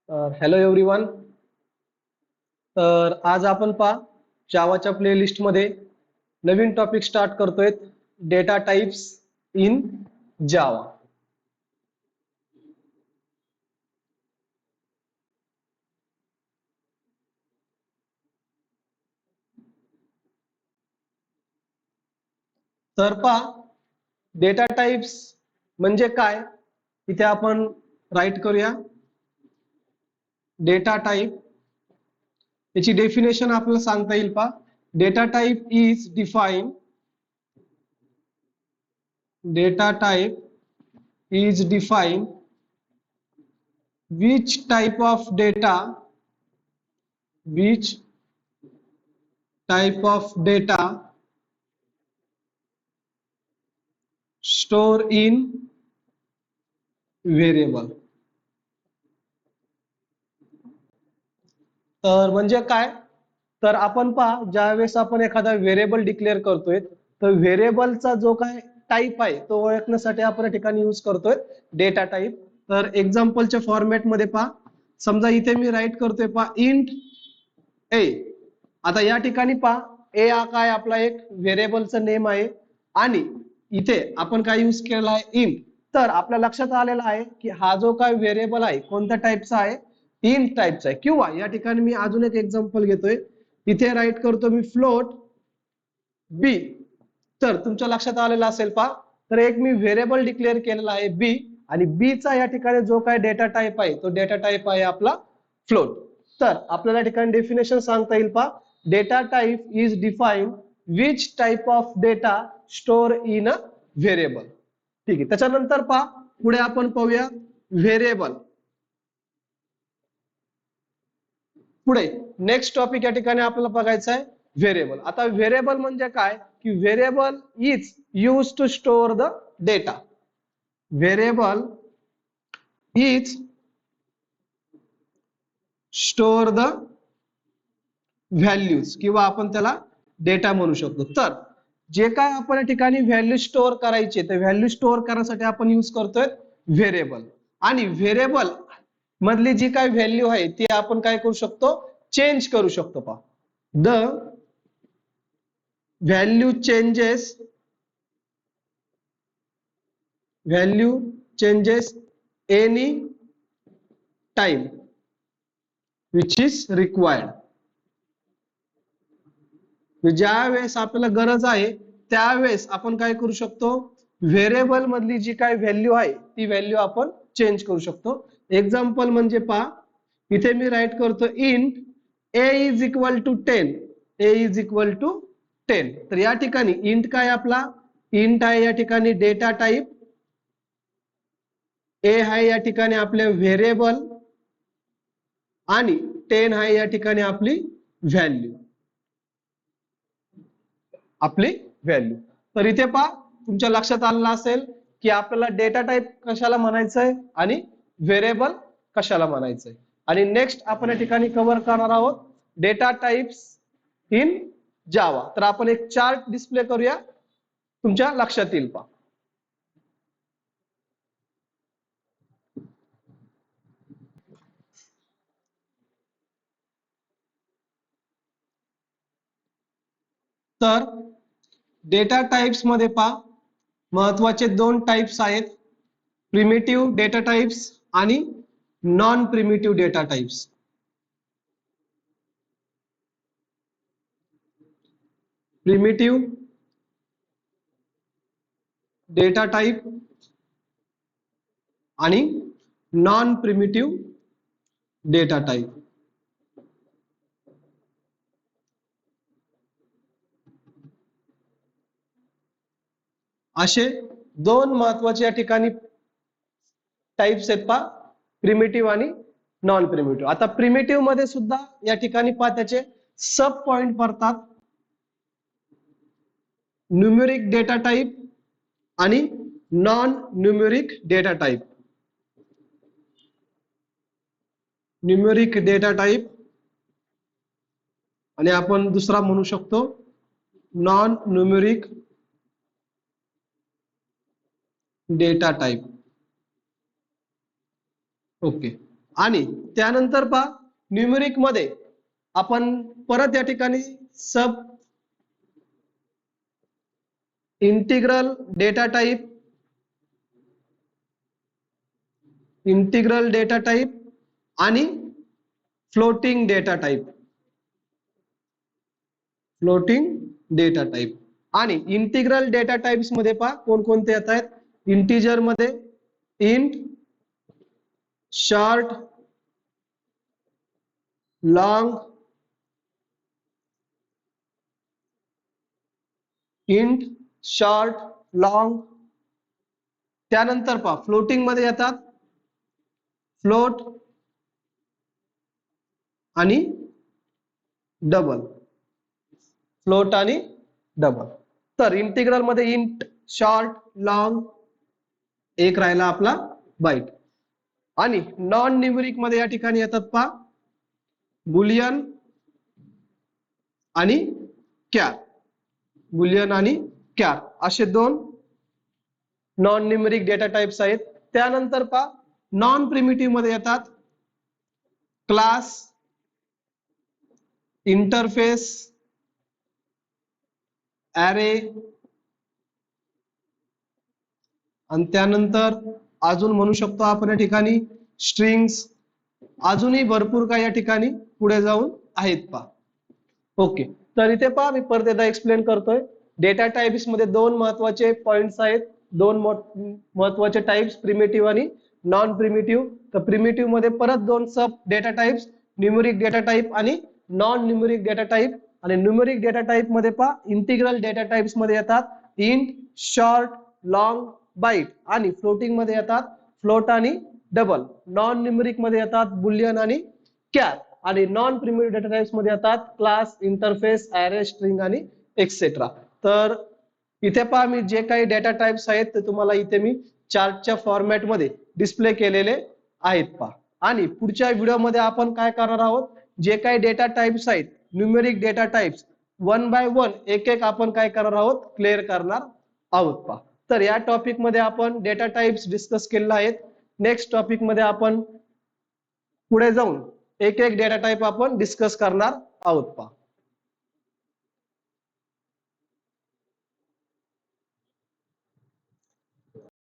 Hello everyone. तर आज आपण जावाच्या प्लेलिस्ट मध्ये नवीन टॉपिक स्टार्ट करतोय, डेटा टाइप्स इन जावा. तर डेटा टाइप्स म्हणजे काय, इथे आपण राईट करूया. डेटा टाइप याची डेफिनेशन आपल्याला सांगता येईल. Data type is define data type is define which type of data store in variable. तर म्हणजे काय, तर आपण ज्यावेळेस आपण एखादा व्हेरिएबल डिक्लेअर करतोय, तर व्हेरिएबलचा जो काय टाइप आहे तो ओळखण्यासाठी आपण या ठिकाणी यूज करतोय डेटा टाइप. तर एक्झाम्पलच्या फॉर्मॅट मध्ये समजा इथे मी राईट करतोय इंट ए. आता या ठिकाणी ए हा काय आपला एक व्हेरिएबलचं नेम आहे आणि इथे आपण काय यूज केला आहे इंट. तर आपल्या लक्षात आलेला आहे की हा जो काय व्हेरिएबल आहे कोणत्या टाइपचा आहे, इंट टाइपचा आहे. किंवा या ठिकाणी मी अजून एक एक्झाम्पल घेतोय, इथे राईट करतो मी फ्लोट बी. तर तुमच्या लक्षात आलेला असेल तर एक मी व्हेरिएबल डिक्लेअर केलेला आहे बी, आणि बी चा या ठिकाणी जो काय डेटा टाइप आहे तो डेटा टाइप आहे आपला फ्लोट. तर आपल्याला ठिकाणी डेफिनेशन सांगता येईल data type is define which type of data store in a variable. ठीक आहे. त्याच्यानंतर पुढे आपण पाहूया व्हेरिएबल. पुढे नेक्स्ट टॉपिक या ठिकाणी आपल्याला बघायचं आहे व्हेरिएबल. आता व्हेरिएबल म्हणजे काय की variable is use to store the data. Variable is store the values किंवा आपण त्याला डेटा म्हणू शकतो. तर जे काय आपण या ठिकाणी व्हॅल्यू स्टोअर करायचे, तर व्हॅल्यू स्टोअर करण्यासाठी आपण यूज करतोय व्हेरिएबल. आणि व्हेरिएबल मधली जी काय व्हॅल्यू आहे ती आपण काय करू शकतो, चेंज करू शकतो. The value changes any time which is required. ज्या वेळेस आपल्याला गरज आहे त्यावेळेस आपण काय करू शकतो, व्हेरिएबल मधली जी काय व्हॅल्यू आहे ती व्हॅल्यू आपण चेंज करू शकतो. एक्झाम्पल म्हणजे इथे मी राईट करतो int a is equal to 10. A is equal to 10. तर या ठिकाणी इंट काय आपला, इंट आहे या ठिकाणी डेटा टाइप, ए आहे या ठिकाणी आपले व्हेरिएबल, आणि 10 आहे या ठिकाणी आपली व्हॅल्यू. तर इथे तुमच्या लक्षात आलेलं असेल की आपल्याला डेटा टाइप कशाला म्हणायचंय आणि व्हेरिएबल कशाला म्हणायचंय. आणि नेक्स्ट आपण या ठिकाणी कव्हर करणार आहोत डेटा टाइप्स इन जावा. तर आपण एक चार्ट डिस्प्ले करूया, तुमच्या लक्षात येईल तर डेटा टाइप्स मध्ये महत्वाचे दोन टाइप्स आहेत, प्रिमिटिव्ह डेटा टाइप्स आणि non primitive data types. Primitive data type आणि नॉन प्रिमिटिव्ह डेटा टाइप. असे दोन महत्वाचे या ठिकाणी टाइप्स आहेत प्रिमिटिव्ह आणि नॉन प्रिमिटिव्ह. आता प्रिमिटिव्ह मध्ये सुद्धा या ठिकाणी त्याचे सब पॉइंट पडतात, न्यूमेरिक डेटा टाइप आणि non numeric data type. Numeric data type आणि आपण दुसरा म्हणू शकतो non numeric data type. Okay. आणि त्यानंतर पहा न्यूमेरिक मध्ये आपण परत या ठिकाणी सब इंटिग्रल डेटा टाइप आणि फ्लोटिंग डेटा टाइप आणि इंटिग्रल डेटा टाइप्स मध्ये पहा कोणकोणते येत आहेत. इंटिजर मध्ये int, short, long, int, short, long. त्यानंतर पहा फ्लोटिंग मध्ये येतात फ्लोट आणि डबल. फ्लोट आणि डबल. तर इंटिग्रल मध्ये इंट, शॉर्ट, लॉंग, एक राहिला आपला बाईट. आणि नॉन न्यूमेरिक मध्ये या ठिकाणी येतात पहा बुलियन आणि कॅर. बुलियन आणि कॅर असे दोन नॉन न्यूमेरिक डेटा टाइप्स आहेत. त्यानंतर पहा नॉन प्रिमिटिव्ह मध्ये येतात क्लास, इंटरफेस, ॲरे आणि त्यानंतर अजून म्हणू शकतो आपण या ठिकाणी स्ट्रिंग्स. अजूनही भरपूर काही या ठिकाणी पुढे जाऊन आहेत पहा. ओके, तर इथे पहा मी परत एकदा एक्सप्लेन करतोय. डेटा टाइप्स मध्ये दोन महत्वाचे पॉइंट्स आहेत, दोन महत्वाचे टाइप्स, प्रिमिटिव्ह आणि नॉन प्रिमिटिव्ह. तर प्रिमिटिव्ह मध्ये परत दोन sub data types, numeric data type आणि नॉन न्यूमेरिक डेटा टाइप. आणि न्यूमेरिक डेटा टाइप मध्ये पहा इंटिग्रल डेटा टाइप्स मध्ये येतात इंट, शॉर्ट, लॉंग, बाईट. आणि फ्लोटिंग मध्ये येतात फ्लोट आणि डबल. नॉन न्यूमेरिक मध्ये येतात बुलियन आणि कॅर. आणि नॉन प्रिमिटिव्ह डेटा टाइप्स मध्ये येतात क्लास, इंटरफेस, ॲरे, स्ट्रिंग आणि एक्सेट्रा. तर इथे पहा मी जे काही डेटा टाइप्स आहेत ते तुम्हाला इथे मी चार्टच्या फॉर्मॅट मध्ये डिस्प्ले केलेले आहेत पहा. आणि पुढच्या व्हिडिओमध्ये आपण काय करणार आहोत, जे काही डेटा टाइप्स आहेत numeric data types one by one एक एक आपण काय करणार आहोत क्लिअर करणार आहोत पहा. तर या टॉपिक मध्ये आपण डेटा टाइप्स डिस्कस केलेला आहेत. नेक्स्ट टॉपिक मध्ये आपण पुढे जाऊन एक एक डेटा टाइप आपण डिस्कस करणार आहोत पहा.